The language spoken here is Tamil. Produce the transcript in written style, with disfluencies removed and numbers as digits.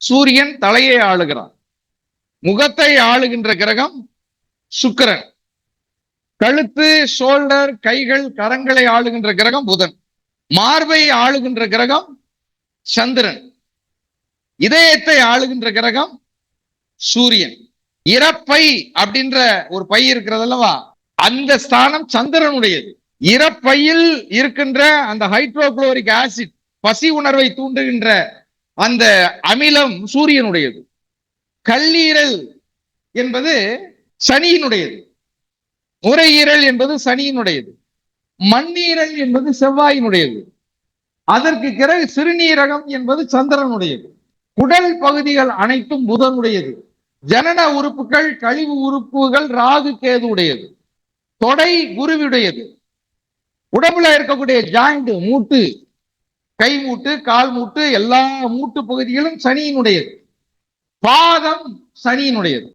சூரியன் தலையை ஆளுகிறான். முகத்தை ஆளுகின்ற கிரகம் சுக்கிரன். கழுத்து, ஷோல்டர், கைகள், கரங்களை ஆளுகின்ற கிரகம் புதன். மார்பை ஆளுகின்ற கிரகம் சந்திரன். இதயத்தை ஆளுகின்ற கிரகம் சூரியன். இறப்பை அப்படின்ற ஒரு பை இருக்கிறது அல்லவா, அந்த ஸ்தானம் சந்திரனுடையது. இறப்பையில் இருக்கின்ற அந்த ஹைட்ரோகுளோரிக் ஆசிட், பசி உணர்வை தூண்டுகின்ற அந்த அமிலம் சூரியனுடையது. கல்லீரல் என்பது சனியினுடையது. நுரையீரல் என்பது சனியினுடையது. மண்ணீரல் என்பது செவ்வாயினுடையது. அதற்கு பிறகு சிறுநீரகம் என்பது சந்திரனுடையது. குடல் பகுதிகள் அனைத்தும் புதனுடையது. ஜனன உறுப்புகள், கழிவு உறுப்புகள் ராகு கேது உடையது. தொடை குருவியுடையது. உடம்புல இருக்கக்கூடிய ஜாயிண்ட், மூட்டு, கை மூட்டு, கால் மூட்டு, எல்லா மூட்டு பகுதிகளும் சனியினுடையது. பாதம் சனியினுடையது.